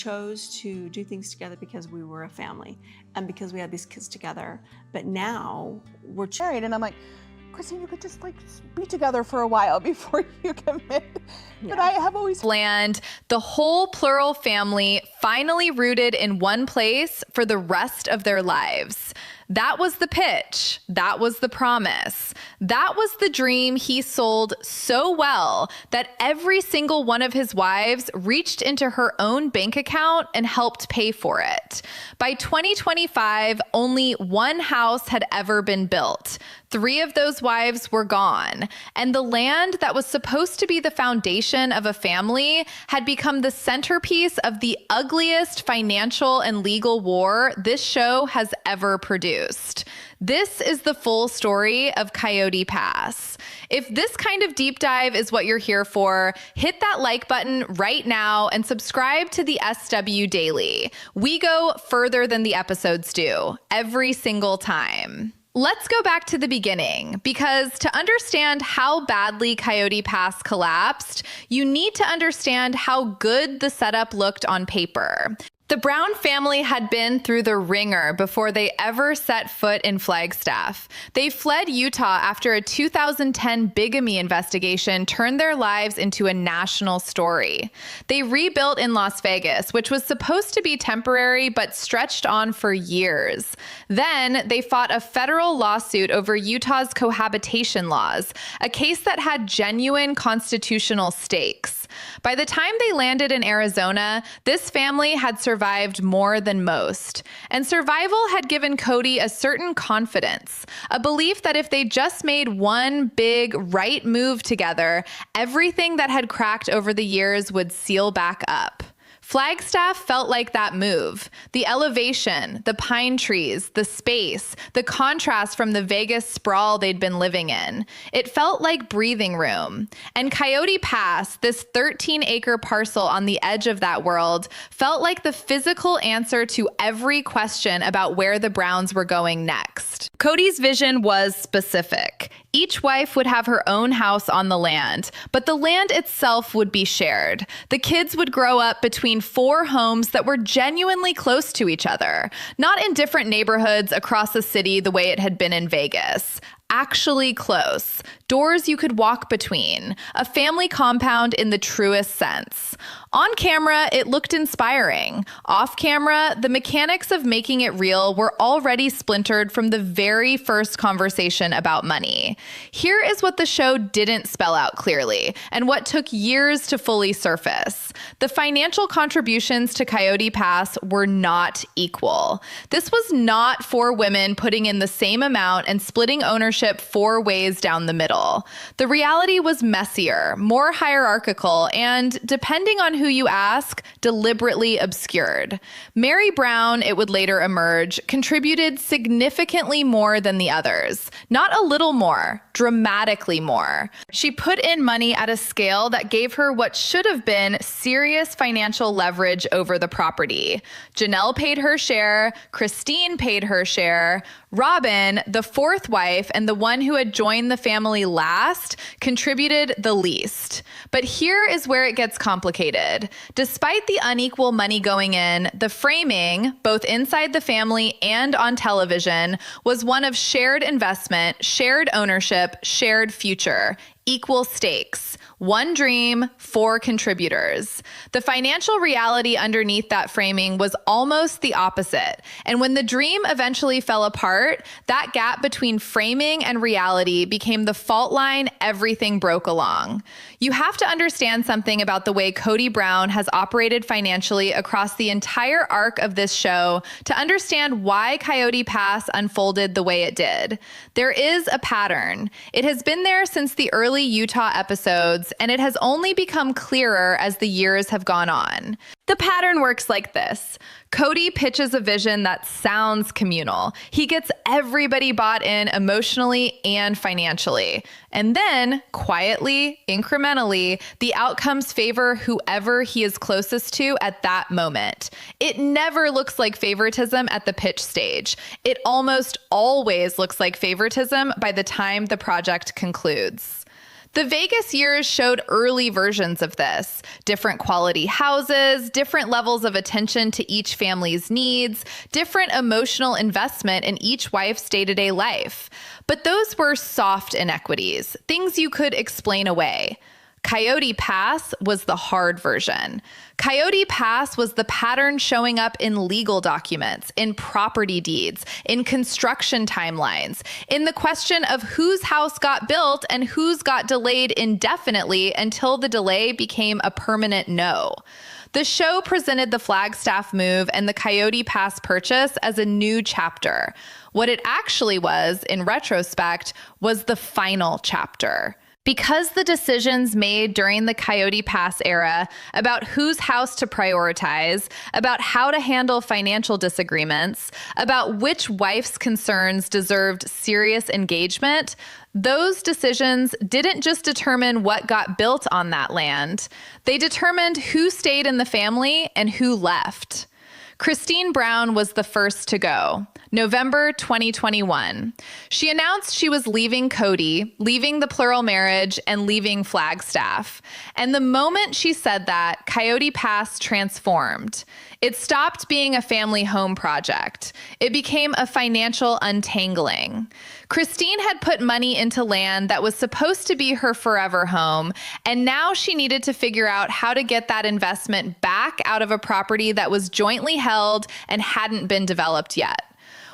chose to do things together because we were a family and because we had these kids together. But now we're married, and I'm like, Christine, you could just like be together for a while before you commit. Yeah. But I have always planned the whole plural family finally rooted in one place for the rest of their lives. That was the pitch. That was the promise. That was the dream he sold so well that every single one of his wives reached into her own bank account and helped pay for it. By 2025, only one house had ever been built. 3 of those wives were gone, and the land that was supposed to be the foundation of a family had become the centerpiece of the ugliest financial and legal war this show has ever produced. This is the full story of Coyote Pass. If this kind of deep dive is what you're here for, hit that like button right now and subscribe to the SW Daily. We go further than the episodes do, every single time. Let's go back to the beginning, because to understand how badly Coyote Pass collapsed, you need to understand how good the setup looked on paper. The Brown family had been through the ringer before they ever set foot in Flagstaff. They fled Utah after a 2010 bigamy investigation turned their lives into a national story. They rebuilt in Las Vegas, which was supposed to be temporary but stretched on for years. Then they fought a federal lawsuit over Utah's cohabitation laws, a case that had genuine constitutional stakes. By the time they landed in Arizona, this family had survived more than most. And survival had given Kody a certain confidence, a belief that if they just made one big right move together, everything that had cracked over the years would seal back up. Flagstaff felt like that move. The elevation, the pine trees, the space, the contrast from the Vegas sprawl they'd been living in. It felt like breathing room. And Coyote Pass, this 13-acre parcel on the edge of that world, felt like the physical answer to every question about where the Browns were going next. Kody's vision was specific. Each wife would have her own house on the land, but the land itself would be shared. The kids would grow up between 4 homes that were genuinely close to each other, not in different neighborhoods across the city the way it had been in Vegas. Actually close, doors you could walk between, a family compound in the truest sense. On camera, it looked inspiring. Off camera, the mechanics of making it real were already splintered from the very first conversation about money. Here is what the show didn't spell out clearly, and what took years to fully surface. The financial contributions to Coyote Pass were not equal. This was not 4 women putting in the same amount and splitting ownership 4 ways down the middle. The reality was messier, more hierarchical, and, depending on who you ask, deliberately obscured. Meri Brown, it would later emerge, contributed significantly more than the others. Not a little more, dramatically more. She put in money at a scale that gave her what should have been serious financial leverage over the property. Janelle paid her share, Christine paid her share, Robyn, the 4th wife and the one who had joined the family last, contributed the least. But here is where it gets complicated. Despite the unequal money going in, the framing, both inside the family and on television, was one of shared investment, shared ownership, shared future. Equal stakes. 1 dream, 4 contributors. The financial reality underneath that framing was almost the opposite. And when the dream eventually fell apart, that gap between framing and reality became the fault line everything broke along. You have to understand something about the way Kody Brown has operated financially across the entire arc of this show to understand why Coyote Pass unfolded the way it did. There is a pattern. It has been there since the early Utah episodes, and it has only become clearer as the years have gone on. The pattern works like this. Kody pitches a vision that sounds communal. He gets everybody bought in emotionally and financially. And then, quietly, incrementally, the outcomes favor whoever he is closest to at that moment. It never looks like favoritism at the pitch stage. It almost always looks like favoritism by the time the project concludes. The Vegas years showed early versions of this. Different quality houses, different levels of attention to each family's needs, different emotional investment in each wife's day-to-day life. But those were soft inequities, things you could explain away. Coyote Pass was the hard version. Coyote Pass was the pattern showing up in legal documents, in property deeds, in construction timelines, in the question of whose house got built and whose got delayed indefinitely until the delay became a permanent no. The show presented the Flagstaff move and the Coyote Pass purchase as a new chapter. What it actually was, in retrospect, was the final chapter. Because the decisions made during the Coyote Pass era about whose house to prioritize, about how to handle financial disagreements, about which wife's concerns deserved serious engagement, those decisions didn't just determine what got built on that land. They determined who stayed in the family and who left. Christine Brown was the first to go, November 2021. She announced she was leaving Kody, leaving the plural marriage, and leaving Flagstaff. And the moment she said that, Coyote Pass transformed. It stopped being a family home project. It became a financial untangling. Christine had put money into land that was supposed to be her forever home, and now she needed to figure out how to get that investment back out of a property that was jointly held and hadn't been developed yet.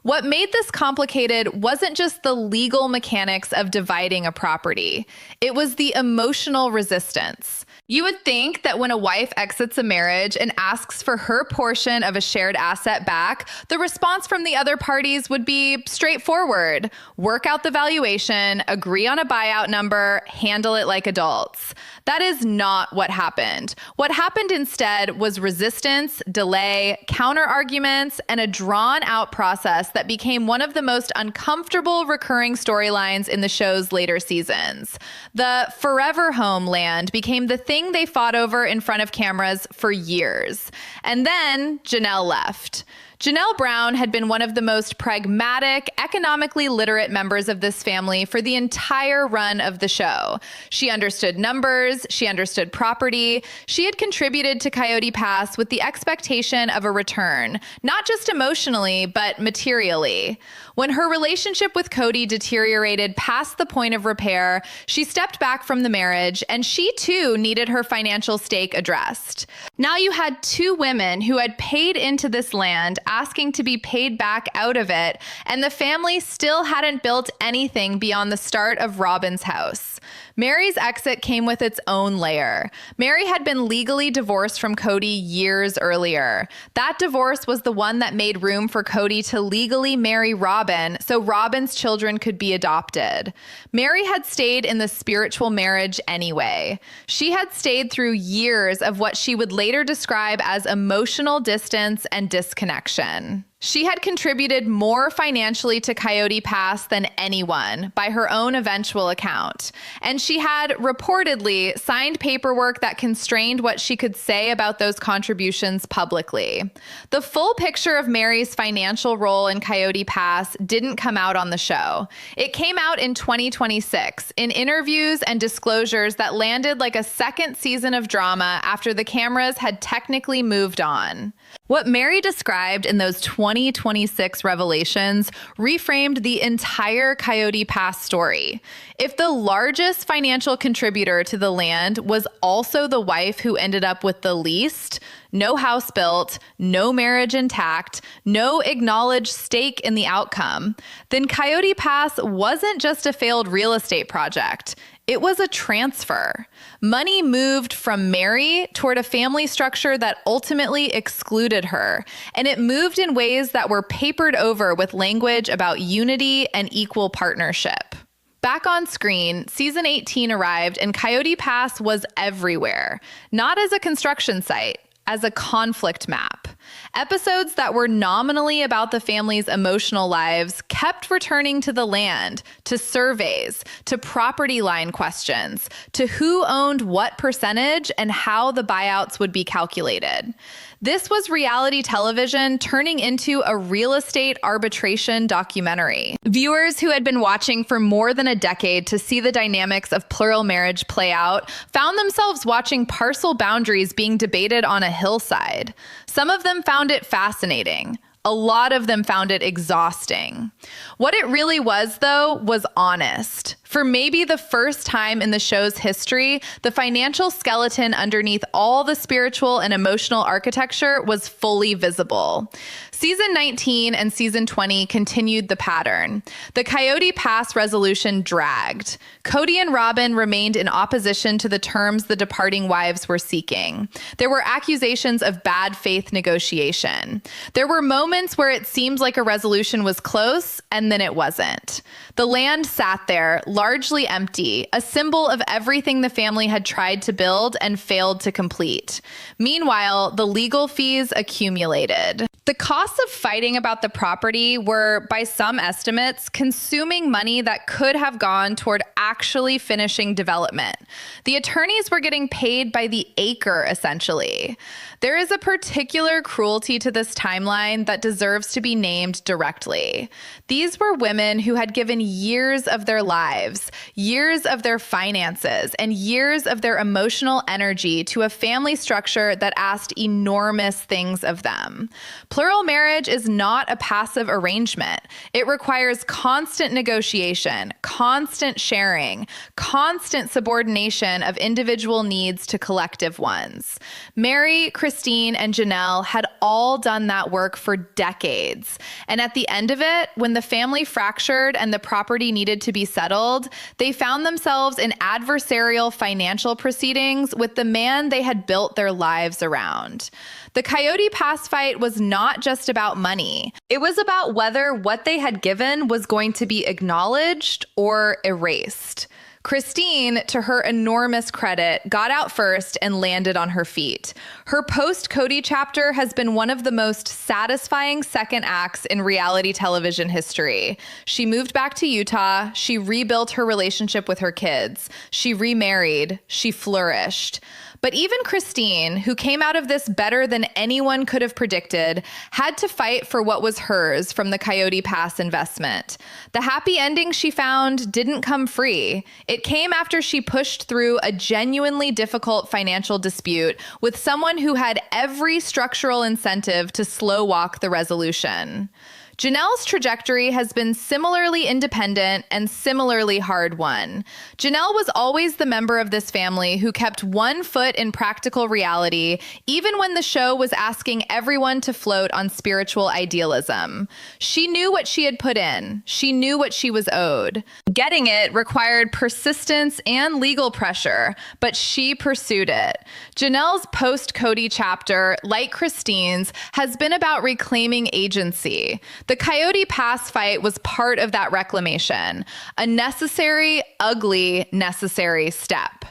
What made this complicated wasn't just the legal mechanics of dividing a property. It was the emotional resistance. You would think that when a wife exits a marriage and asks for her portion of a shared asset back, the response from the other parties would be straightforward. Work out the valuation, agree on a buyout number, handle it like adults. That is not what happened. What happened instead was resistance, delay, counter-arguments, and a drawn-out process that became one of the most uncomfortable recurring storylines in the show's later seasons. The forever home land became the thing they fought over in front of cameras for years. And then Janelle left. Janelle Brown had been one of the most pragmatic, economically literate members of this family for the entire run of the show. She understood numbers, she understood property, she had contributed to Coyote Pass with the expectation of a return, not just emotionally, but materially. When her relationship with Kody deteriorated past the point of repair, she stepped back from the marriage, and she too needed her financial stake addressed. Now you had two women who had paid into this land, asking to be paid back out of it, and the family still hadn't built anything beyond the start of Robyn's house. Meri's exit came with its own layer. Meri had been legally divorced from Kody years earlier. That divorce was the one that made room for Kody to legally marry Robyn so Robyn's children could be adopted. Meri had stayed in the spiritual marriage anyway. She had stayed through years of what she would later describe as emotional distance and disconnection. She had contributed more financially to Coyote Pass than anyone, by her own eventual account. And she had reportedly signed paperwork that constrained what she could say about those contributions publicly. The full picture of Meri's financial role in Coyote Pass didn't come out on the show. It came out in 2026 in interviews and disclosures that landed like a second season of drama after the cameras had technically moved on. What Meri described in those 2026 revelations reframed the entire Coyote Pass story. If the largest financial contributor to the land was also the wife who ended up with the least, no house built, no marriage intact, no acknowledged stake in the outcome, then Coyote Pass wasn't just a failed real estate project. It was a transfer. Money moved from Meri toward a family structure that ultimately excluded her, and it moved in ways that were papered over with language about unity and equal partnership. Back on screen, season 18 arrived and Coyote Pass was everywhere, not as a construction site, as a conflict map. Episodes that were nominally about the family's emotional lives kept returning to the land, to surveys, to property line questions, to who owned what percentage and how the buyouts would be calculated. This was reality television turning into a real estate arbitration documentary. Viewers who had been watching for more than a decade to see the dynamics of plural marriage play out found themselves watching parcel boundaries being debated on a hillside. Some of them found it fascinating. A lot of them found it exhausting. What it really was, though, was honest. For maybe the first time in the show's history, the financial skeleton underneath all the spiritual and emotional architecture was fully visible. Season 19 and season 20 continued the pattern. The Coyote Pass resolution dragged. Kody and Robyn remained in opposition to the terms the departing wives were seeking. There were accusations of bad faith negotiation. There were moments where it seemed like a resolution was close, and then it wasn't. The land sat there, largely empty, a symbol of everything the family had tried to build and failed to complete. Meanwhile, the legal fees accumulated. The costs of fighting about the property were, by some estimates, consuming money that could have gone toward actually finishing development. The attorneys were getting paid by the acre, essentially. There is a particular cruelty to this timeline that deserves to be named directly. These were women who had given years of their lives, years of their finances, and years of their emotional energy to a family structure that asked enormous things of them. Plural marriage is not a passive arrangement. It requires constant negotiation, constant sharing, constant subordination of individual needs to collective ones. Meri, Christine, and Janelle had all done that work for decades. And at the end of it, when the family fractured and the property needed to be settled, they found themselves in adversarial financial proceedings with the man they had built their lives around. The Coyote Pass fight was not just about money. It was about whether what they had given was going to be acknowledged or erased. Christine, to her enormous credit, got out first and landed on her feet. Her post-Kody chapter has been one of the most satisfying second acts in reality television history. She moved back to Utah. She rebuilt her relationship with her kids. She remarried. She flourished. But even Christine, who came out of this better than anyone could have predicted, had to fight for what was hers from the Coyote Pass investment. The happy ending she found didn't come free. It came after she pushed through a genuinely difficult financial dispute with someone who had every structural incentive to slow walk the resolution. Janelle's trajectory has been similarly independent and similarly hard-won. Janelle was always the member of this family who kept one foot in practical reality, even when the show was asking everyone to float on spiritual idealism. She knew what she had put in. She knew what she was owed. Getting it required persistence and legal pressure, but she pursued it. Janelle's post-Kody chapter, like Christine's, has been about reclaiming agency. The Coyote Pass fight was part of that reclamation, a necessary, ugly, necessary step.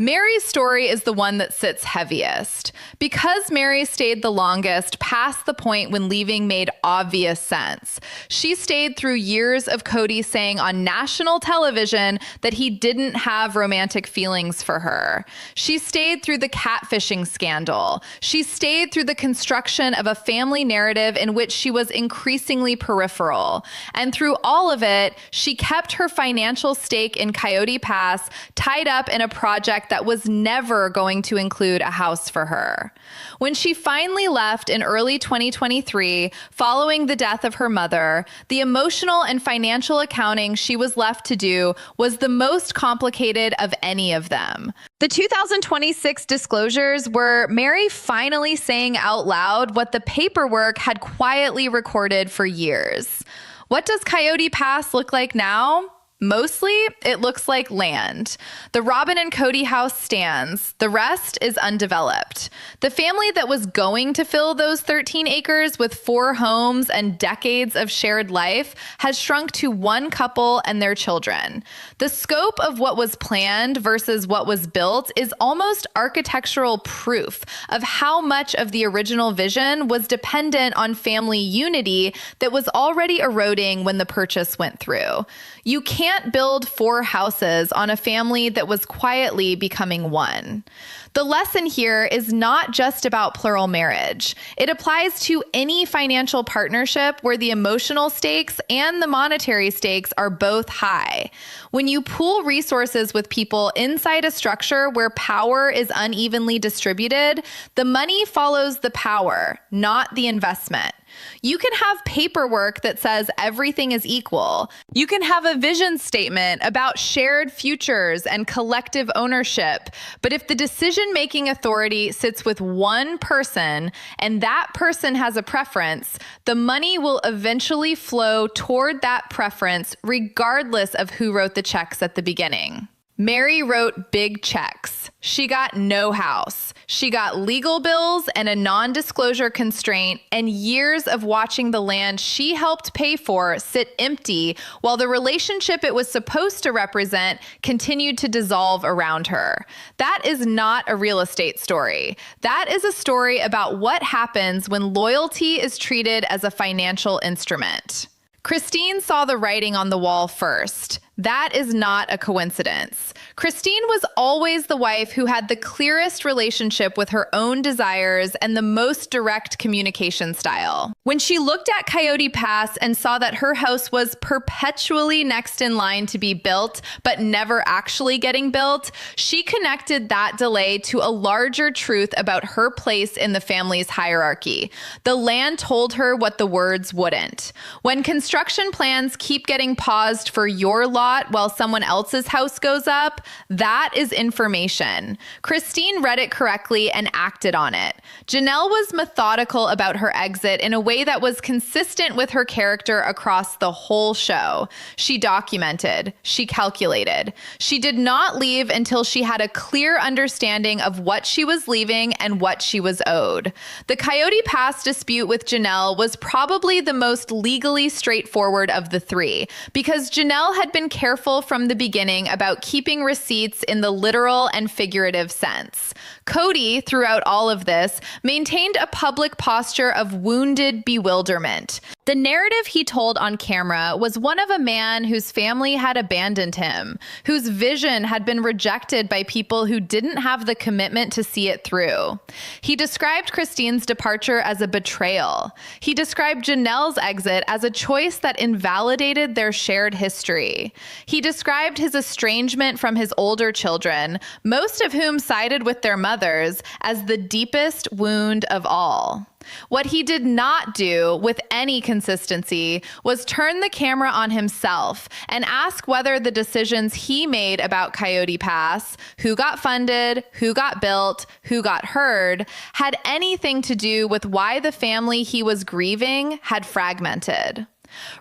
Meri's story is the one that sits heaviest. Because Meri stayed the longest past the point when leaving made obvious sense. She stayed through years of Kody saying on national television that he didn't have romantic feelings for her. She stayed through the catfishing scandal. She stayed through the construction of a family narrative in which she was increasingly peripheral. And through all of it, she kept her financial stake in Coyote Pass tied up in a project that was never going to include a house for her. When she finally left in early 2023, following the death of her mother, the emotional and financial accounting she was left to do was the most complicated of any of them. The 2026 disclosures were Meri finally saying out loud what the paperwork had quietly recorded for years. What does Coyote Pass look like now? Mostly, it looks like land. The Robyn and Kody house stands. The rest is undeveloped. The family that was going to fill those 13 acres with 4 homes and decades of shared life has shrunk to 1 couple and their children. The scope of what was planned versus what was built is almost architectural proof of how much of the original vision was dependent on family unity that was already eroding when the purchase went through. You can't build 4 houses on a family that was quietly becoming one. The lesson here is not just about plural marriage. It applies to any financial partnership where the emotional stakes and the monetary stakes are both high. When you pool resources with people inside a structure where power is unevenly distributed, the money follows the power, not the investment. You can have paperwork that says everything is equal. You can have a vision statement about shared futures and collective ownership. But if the decision-making authority sits with one person and that person has a preference, the money will eventually flow toward that preference regardless of who wrote the checks at the beginning. Meri wrote big checks. She got no house. She got legal bills and a non-disclosure constraint and years of watching the land she helped pay for sit empty while the relationship it was supposed to represent continued to dissolve around her. That is not a real estate story. That is a story about what happens when loyalty is treated as a financial instrument. Christine saw the writing on the wall first. That is not a coincidence. Christine was always the wife who had the clearest relationship with her own desires and the most direct communication style. When she looked at Coyote Pass and saw that her house was perpetually next in line to be built, but never actually getting built, she connected that delay to a larger truth about her place in the family's hierarchy. The land told her what the words wouldn't. When construction plans keep getting paused for your lot while someone else's house goes up, that is information. Christine read it correctly and acted on it. Janelle was methodical about her exit in a way that was consistent with her character across the whole show. She documented. She calculated. She did not leave until she had a clear understanding of what she was leaving and what she was owed. The Coyote Pass dispute with Janelle was probably the most legally straightforward of the 3 because Janelle had been careful from the beginning about keeping receipts in the literal and figurative sense. Kody, throughout all of this, maintained a public posture of wounded bewilderment. The narrative he told on camera was one of a man whose family had abandoned him, whose vision had been rejected by people who didn't have the commitment to see it through. He described Christine's departure as a betrayal. He described Janelle's exit as a choice that invalidated their shared history. He described his estrangement from his older children, most of whom sided with their mothers, as the deepest wound of all. What he did not do with any consistency was turn the camera on himself and ask whether the decisions he made about Coyote Pass, who got funded, who got built, who got heard, had anything to do with why the family he was grieving had fragmented.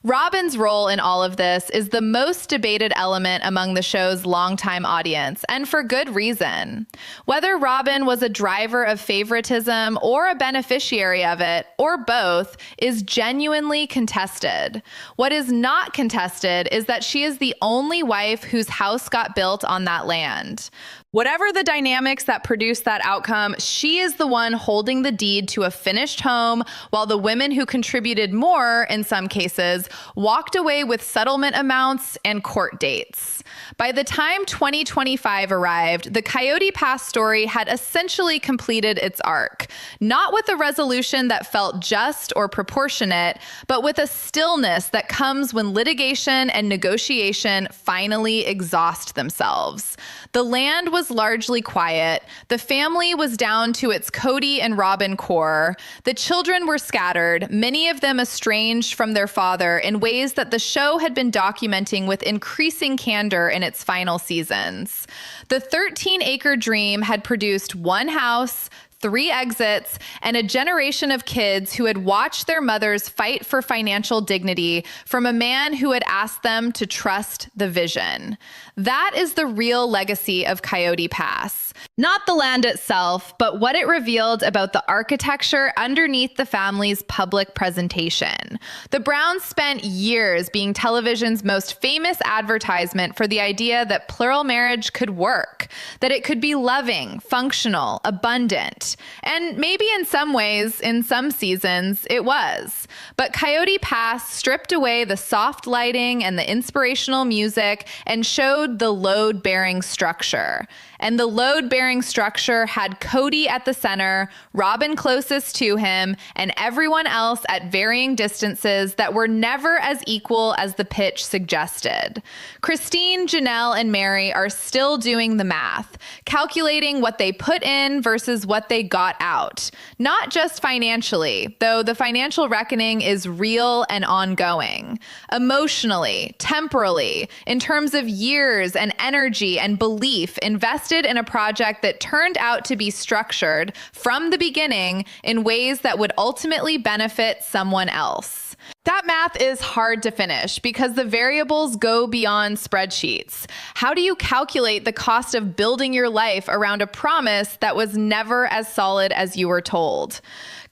Robyn's role in all of this is the most debated element among the show's longtime audience, and for good reason. Whether Robyn was a driver of favoritism or a beneficiary of it, or both, is genuinely contested. What is not contested is that she is the only wife whose house got built on that land. Whatever the dynamics that produced that outcome, she is the one holding the deed to a finished home, while the women who contributed more, in some cases, walked away with settlement amounts and court dates. By the time 2025 arrived, the Coyote Pass story had essentially completed its arc, not with a resolution that felt just or proportionate, but with a stillness that comes when litigation and negotiation finally exhaust themselves. The land was largely quiet. The family was down to its Kody and Robyn core. The children were scattered, many of them estranged from their father in ways that the show had been documenting with increasing candor in its final seasons. The 13-acre dream had produced one house, 3 exits, and a generation of kids who had watched their mothers fight for financial dignity from a man who had asked them to trust the vision. That is the real legacy of Coyote Pass. Not the land itself, but what it revealed about the architecture underneath the family's public presentation. The Browns spent years being television's most famous advertisement for the idea that plural marriage could work, that it could be loving, functional, abundant. And maybe in some ways, in some seasons, it was. But Coyote Pass stripped away the soft lighting and the inspirational music and showed the load-bearing structure. And the load-bearing structure had Kody at the center, Robyn closest to him, and everyone else at varying distances that were never as equal as the pitch suggested. Christine, Janelle, and Meri are still doing the math, calculating what they put in versus what they got out. Not just financially, though the financial reckoning is real and ongoing. Emotionally, temporally, in terms of years and energy and belief invested in a project that turned out to be structured from the beginning in ways that would ultimately benefit someone else. That math is hard to finish because the variables go beyond spreadsheets. How do you calculate the cost of building your life around a promise that was never as solid as you were told?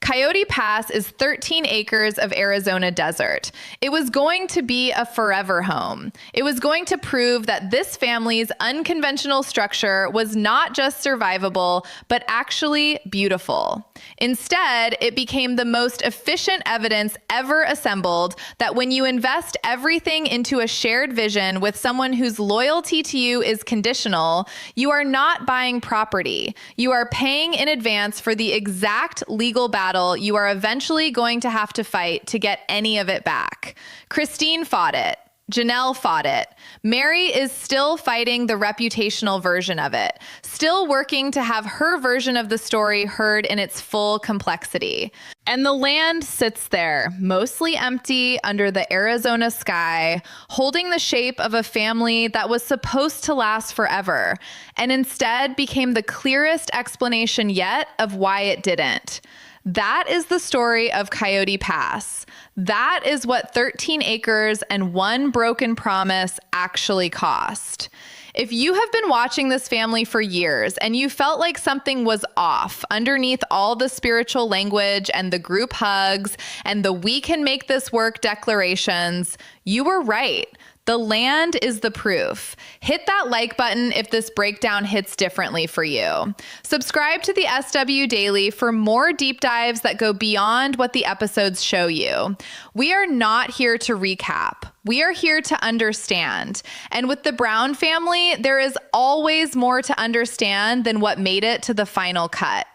Coyote Pass is 13 acres of Arizona desert. It was going to be a forever home. It was going to prove that this family's unconventional structure was not just survivable, but actually beautiful. Instead, it became the most efficient evidence ever assembled that when you invest everything into a shared vision with someone whose loyalty to you is conditional, you are not buying property. You are paying in advance for the exact legal battle you are eventually going to have to fight to get any of it back. Christine fought it. Janelle fought it. Meri is still fighting the reputational version of it, still working to have her version of the story heard in its full complexity. And the land sits there, mostly empty under the Arizona sky, holding the shape of a family that was supposed to last forever, and instead became the clearest explanation yet of why it didn't. That is the story of Coyote Pass. That is what 13 acres and one broken promise actually cost. If you have been watching this family for years and you felt like something was off underneath all the spiritual language and the group hugs and the "we can make this work" declarations, you were right. The land is the proof. Hit that like button if this breakdown hits differently for you. Subscribe to the SW Daily for more deep dives that go beyond what the episodes show you. We are not here to recap. We are here to understand. And with the Brown family, there is always more to understand than what made it to the final cut.